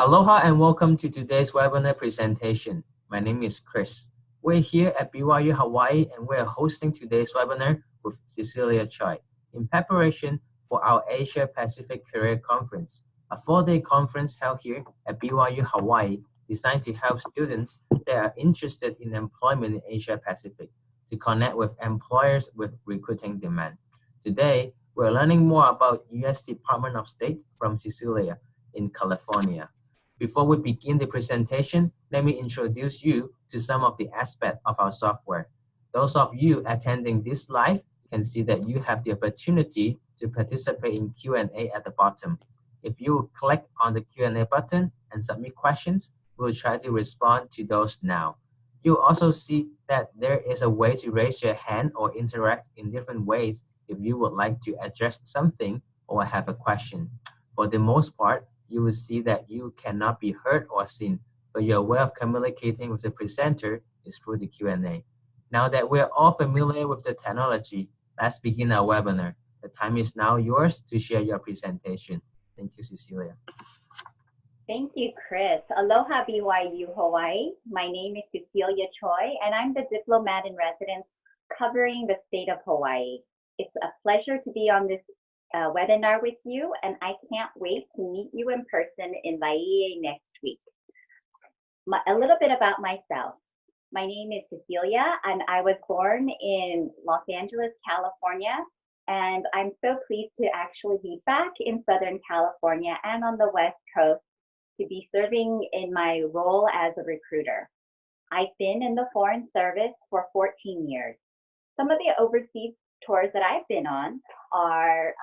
Aloha and welcome to today's webinar presentation. My name is Chris. We're here at BYU-Hawaii and we're hosting today's webinar with Cecilia Choi in preparation for our Asia Pacific Career Conference, a 4-day conference held here at BYU-Hawaii designed to help students that are interested in employment in Asia Pacific to connect with employers with recruiting demand. Today, we're learning more about U.S. Department of State from Cecilia in California. Before we begin the presentation, let me introduce you to some of the aspects of our software. Those of you attending this live can see that you have the opportunity to participate in Q&A at the bottom. If you click on the Q&A button and submit questions, we'll try to respond to those now. You'll also see that there is a way to raise your hand or interact in different ways if you would like to address something or have a question. For the most part, you will see that you cannot be heard or seen, but your way of communicating with the presenter is through the Q&A. Now that we're all familiar with the technology, let's begin our webinar. The time is now yours to share your presentation. Thank you, Cecilia. Thank you, Chris. Aloha BYU-Hawaii. My name is Cecilia Choi, and I'm the Diplomat in Residence covering the state of Hawaii. It's a pleasure to be on this webinar with you, and I can't wait to meet you in person in Laie next week. A little bit about myself. My name is Cecilia, and I was born in Los Angeles, California, and I'm so pleased to actually be back in Southern California and on the West Coast to be serving in my role as a recruiter. I've been in the Foreign Service for 14 years. Some of the overseas tours that I've been on are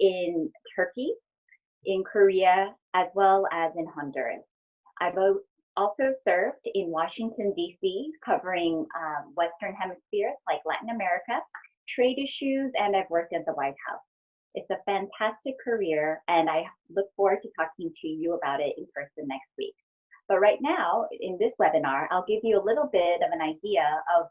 in Turkey, in Korea, as well as in Honduras. I've also served in Washington, D.C., covering Western hemispheres like Latin America, trade issues, and I've worked at the White House. It's a fantastic career, and I look forward to talking to you about it in person next week. But right now, in this webinar, I'll give you a little bit of an idea of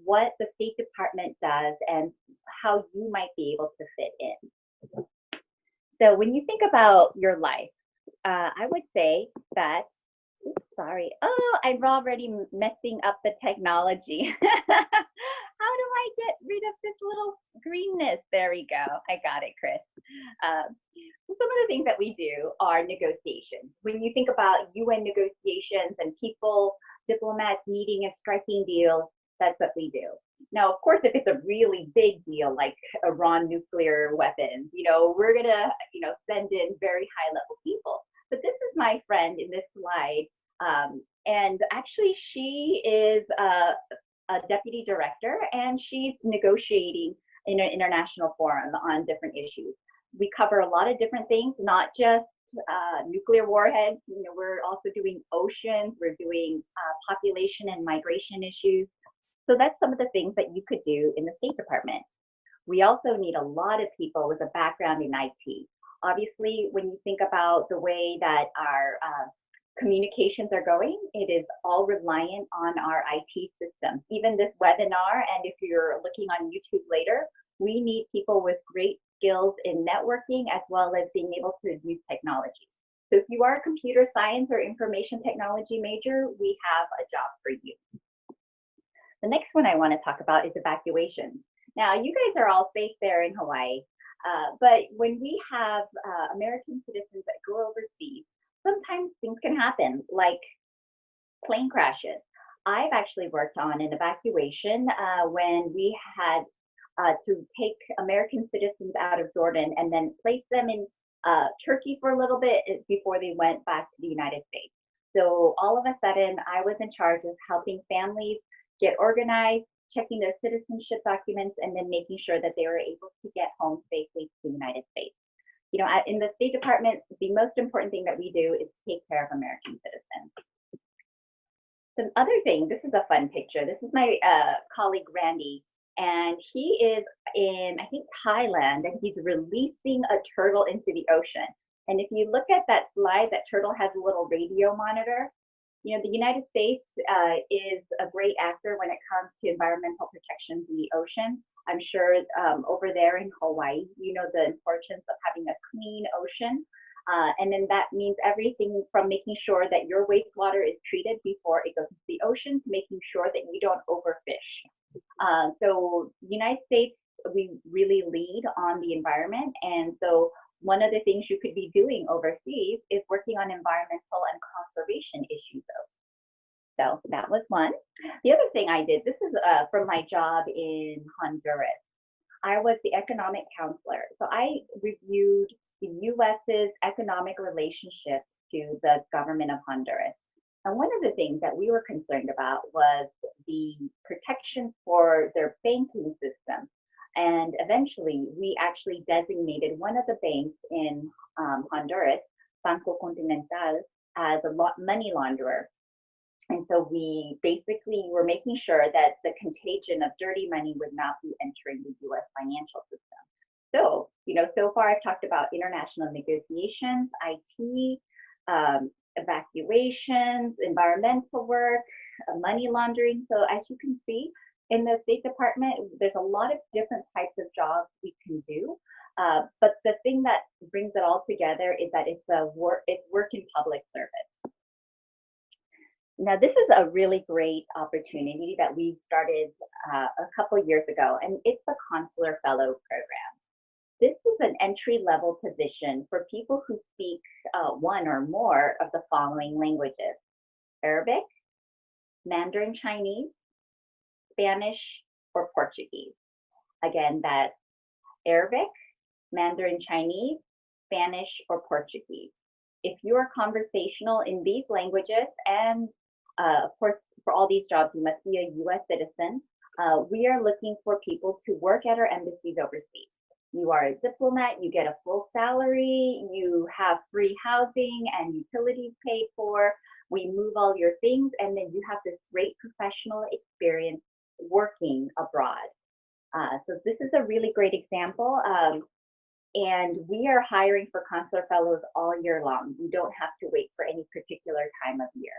what the State Department does and how you might be able to fit in. So when you think about your life, I would say that, I'm already messing up the technology. How do I get rid of this little greenness? There we go. I got it, Chris. Some of the things that we do are negotiations. When you think about UN negotiations and people, diplomats meeting and striking deals, that's what we do. Now, of course, if it's a really big deal like Iran nuclear weapons, we're gonna, send in very high level people. But this is my friend in this slide, and actually she is a deputy director, and she's negotiating in an international forum on different issues. We cover a lot of different things, not just nuclear warheads. We're also doing oceans, we're doing population and migration issues. So that's some of the things that you could do in the State Department. We also need a lot of people with a background in IT. Obviously, when you think about the way that our communications are going, it is all reliant on our IT systems. Even this webinar, and if you're looking on YouTube later, we need people with great skills in networking as well as being able to use technology. So if you are a computer science or information technology major, we have a job for you. The next one I want to talk about is evacuation. Now, you guys are all safe there in Hawaii, but when we have American citizens that go overseas, sometimes things can happen, like plane crashes. I've actually worked on an evacuation when we had to take American citizens out of Jordan and then place them in Turkey for a little bit before they went back to the United States. So all of a sudden, I was in charge of helping families get organized, checking their citizenship documents, and then making sure that they were able to get home safely to the United States. In the State Department, the most important thing that we do is take care of American citizens. The other thing, this is a fun picture. This is my colleague, Randy, and he is in, I think, Thailand, and he's releasing a turtle into the ocean. And if you look at that slide, that turtle has a little radio monitor. The United States is a great actor when it comes to environmental protections in the ocean. I'm sure over there in Hawaii, the importance of having a clean ocean. And then that means everything from making sure that your wastewater is treated before it goes into the ocean to making sure that you don't overfish. So United States, we really lead on the environment. And so one of the things you could be doing overseas is working on environmental and conservation issues. So that was one. The other thing I did, this is from my job in Honduras. I was the economic counselor. So I reviewed the US's economic relationship to the government of Honduras. And one of the things that we were concerned about was the protections for their banking system. And eventually, we actually designated one of the banks in Honduras, Banco Continental, as a money launderer. And so we basically were making sure that the contagion of dirty money would not be entering the US financial system. So, so far I've talked about international negotiations, IT, evacuations, environmental work, money laundering. So as you can see, in the State Department, there's a lot of different types of jobs we can do. But the thing that brings it all together is that it's work in public service. Now, this is a really great opportunity that we started a couple years ago, and it's the Consular Fellow Program. This is an entry-level position for people who speak one or more of the following languages: Arabic, Mandarin Chinese, Spanish, or Portuguese. Again, that's Arabic, Mandarin Chinese, Spanish, or Portuguese. If you are conversational in these languages, and of course, for all these jobs, you must be a US citizen, we are looking for people to work at our embassies overseas. You are a diplomat, you get a full salary, you have free housing and utilities paid for, we move all your things, and then you have this great professional experience working abroad. So this is a really great example. And we are hiring for consular fellows all year long. You don't have to wait for any particular time of year.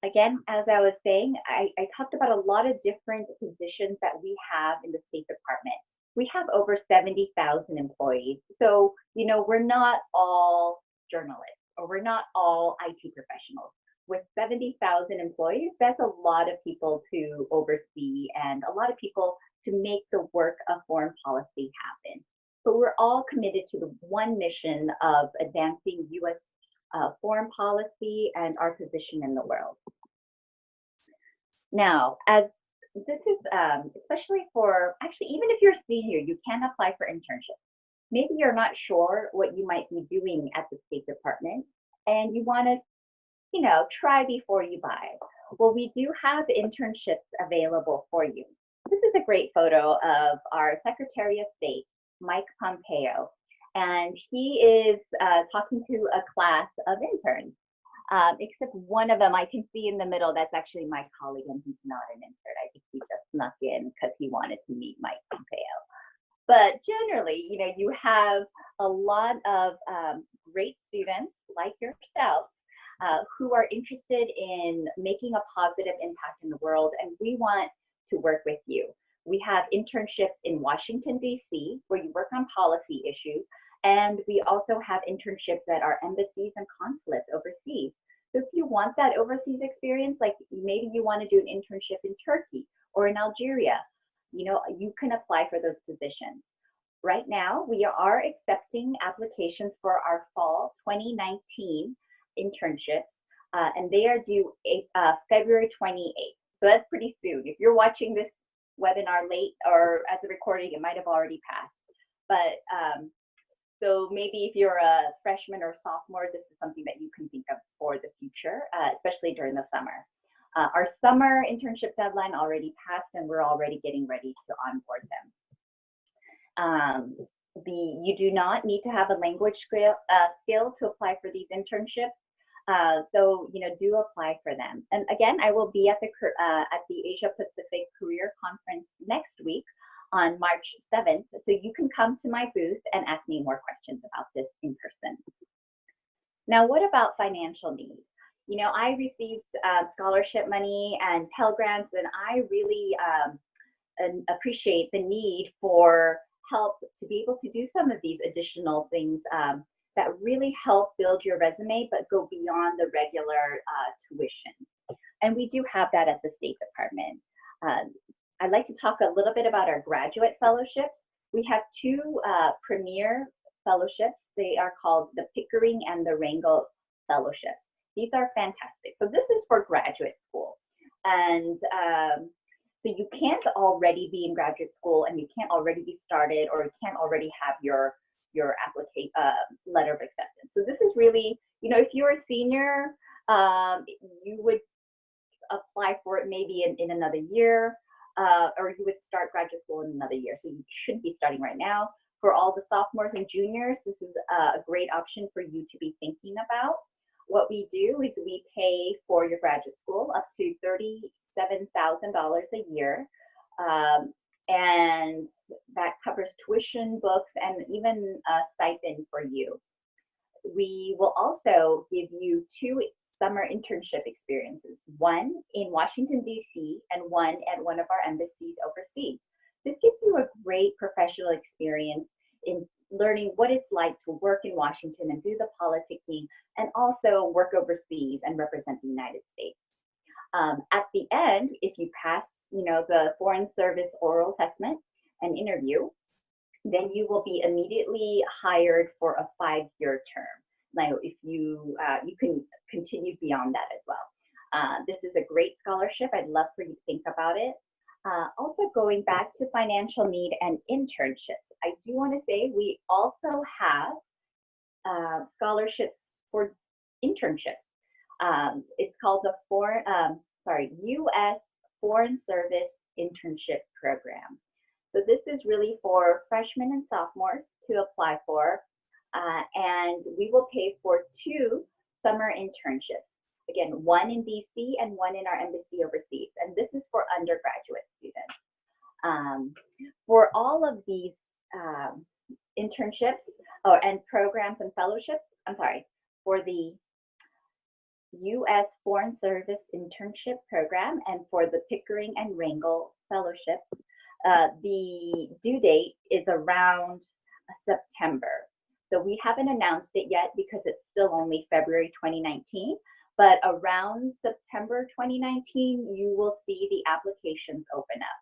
Again, as I was saying, I talked about a lot of different positions that we have in the State Department. We have over 70,000 employees. So, we're not all journalists, or we're not all IT professionals. With 70,000 employees, that's a lot of people to oversee and a lot of people to make the work of foreign policy happen. So we're all committed to the one mission of advancing US foreign policy and our position in the world. Now, as this is especially for, actually, even if you're a senior, you can apply for internships. Maybe you're not sure what you might be doing at the State Department and you want to, try before you buy. Well, we do have internships available for you. This is a great photo of our Secretary of State, Mike Pompeo, and he is talking to a class of interns. Except one of them I can see in the middle, that's actually my colleague, and he's not an intern. I think he just snuck in because he wanted to meet Mike Pompeo. But generally, you have a lot of great students like yourself who are interested in making a positive impact in the world, and we want to work with you. We have internships in Washington, D.C., where you work on policy issues, and we also have internships at our embassies and consulates overseas. So if you want that overseas experience, like maybe you want to do an internship in Turkey or in Algeria, you can apply for those positions. Right now, we are accepting applications for our fall 2019 internships, and they are due February 28th. So that's pretty soon. If you're watching this webinar late or as a recording, it might have already passed. But so maybe if you're a freshman or sophomore, this is something that you can think of for the future, especially during the summer. Our summer internship deadline already passed, and we're already getting ready to onboard them. You do not need to have a language skill to apply for these internships. So do apply for them. And again, I will be at the Asia Pacific Career Conference next week on March 7th. So you can come to my booth and ask me more questions about this in person. Now, what about financial needs? I received scholarship money and Pell Grants, and I really appreciate the need for help to be able to do some of these additional things that really help build your resume, but go beyond the regular tuition. And we do have that at the State Department. I'd like to talk a little bit about our graduate fellowships. We have two premier fellowships. They are called the Pickering and the Rangel Fellowships. These are fantastic. So this is for graduate school. And so you can't already be in graduate school, and you can't already be started, or you can't already have your application letter of acceptance. So this is really, you know, if you're a senior, you would apply for it maybe in another year, or you would start graduate school in another year. So you shouldn't be starting right now. For all the sophomores and juniors, this is a great option for you to be thinking about. What we do is we pay for your graduate school up to $37,000 a year. And that covers tuition, books, and even a stipend for you. We will also give you 2 summer internship experiences, one in Washington, D.C., and one at one of our embassies overseas. This gives you a great professional experience in learning what it's like to work in Washington and do the politicking, and also work overseas and represent the United States. At the end, if you pass, you know, the Foreign Service oral assessment and interview, then you will be immediately hired for a 5-year term. Now, if you can continue beyond that as well. This is a great scholarship. I'd love for you to think about it. Also, going back to financial need and internships, I do want to say we also have scholarships for internships. It's called the U.S. Foreign Service Internship Program. So this is really for freshmen and sophomores to apply for, and we will pay for 2 summer internships. Again, one in DC and one in our embassy overseas, and this is for undergraduate students. For all of these internships and programs and fellowships, for the U.S. Foreign Service Internship Program and for the Pickering and Rangel Fellowship, the due date is around September. So we haven't announced it yet because it's still only February 2019, but around September 2019, you will see the applications open up.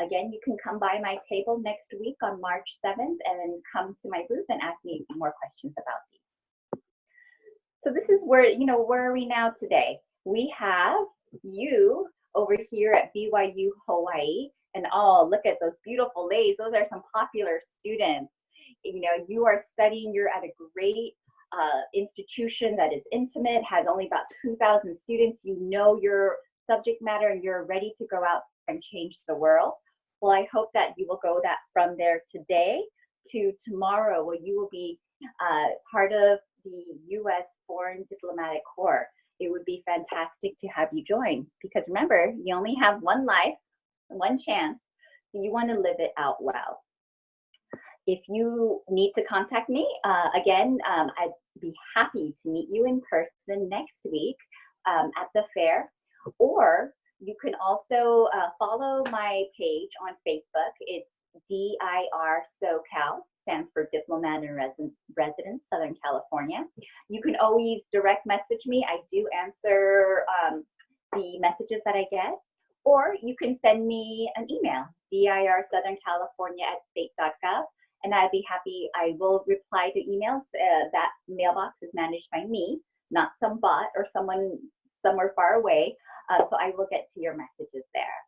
Again, you can come by my table next week on March 7th and come to my booth and ask me more questions about these. So this is where, you know, where are we now today? We have you over here at BYU-Hawaii, and oh, look at those beautiful ladies. Those are some popular students. You know, you are studying, you're at a great institution that is intimate, has only about 2,000 students. You know your subject matter and you're ready to go out and change the world. Well, I hope that you will go from there today to tomorrow, where you will be part of the U.S. Foreign Diplomatic Corps. It would be fantastic to have you join, because remember, you only have one life, one chance, so you want to live it out well. If you need to contact me, again, I'd be happy to meet you in person next week at the fair, or you can also follow my page on Facebook. It's DIR SoCal, stands for Diplomat in Residence, Southern California. You can always direct message me. I do answer the messages that I get, or you can send me an email, dirsouthern.california@state.gov, and I'd be happy. I will reply to emails. That mailbox is managed by me, not some bot or someone somewhere far away. So I will get to your messages there.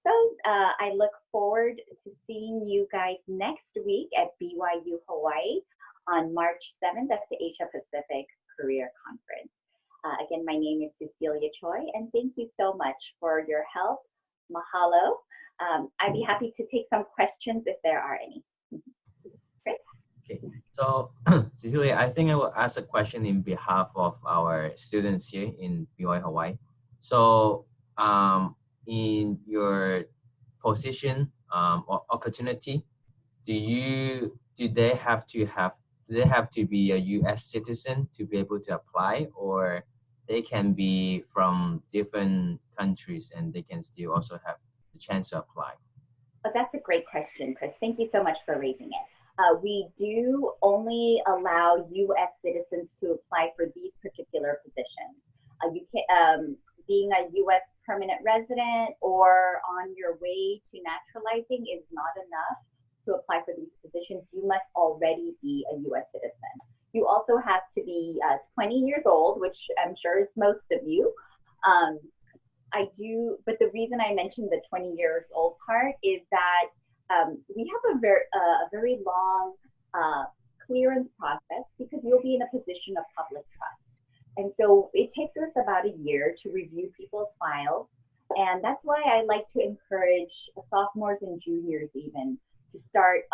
So I look forward to seeing you guys next week at BYU Hawaii on March 7th at the Asia Pacific Career Conference. Again, my name is Cecilia Choi, and thank you so much for your help. Mahalo. I'd be happy to take some questions if there are any. Chris? Okay, so Cecilia, I think I will ask a question in behalf of our students here in BYU Hawaii. So in your position or opportunity, do they have to be a U.S. citizen to be able to apply, or they can be from different countries and they can still also have the chance to apply? Oh, that's a great question, Chris. Thank you so much for raising it. We do only allow U.S. citizens to apply for these particular positions. You can, being a U.S. permanent resident or on your way to naturalizing is not enough to apply for these positions. You must already be a U.S. citizen. You also have to be 20 years old, which I'm sure is most of you. I do, but the reason I mentioned the 20 years old part is that we have a very long clearance process because you'll be in a position of public trust. And so it takes us about a year to review people's files. And that's why I like to encourage sophomores and juniors even to start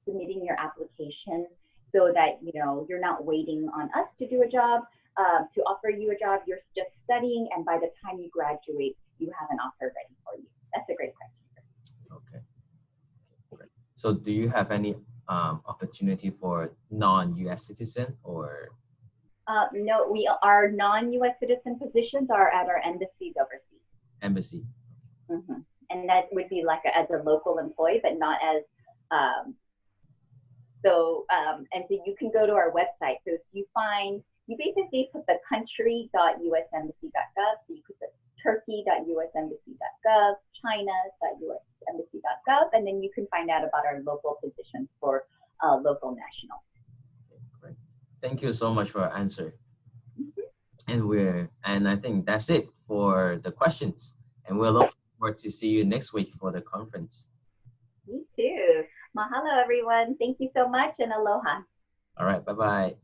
submitting your application so that, you know, you're not waiting on us to do a job. To offer you a job, you're just studying, and by the time you graduate, you have an offer ready for you. That's a great question. Okay. Great. So do you have any opportunity for non-US citizen or? No, our non-US citizen positions are at our embassies overseas. Embassy. Mm-hmm. And that would be like as a local employee, but not as, and so you can go to our website. So if you basically put the country.usembassy.gov. So you put the turkey.usembassy.gov, china.usembassy.gov, and then you can find out about our local positions for local national. Okay, great. Thank you so much for your answer. Mm-hmm. And I think that's it for the questions. And we're looking forward to see you next week for the conference. Me too. Mahalo, everyone. Thank you so much, and aloha. All right. Bye-bye.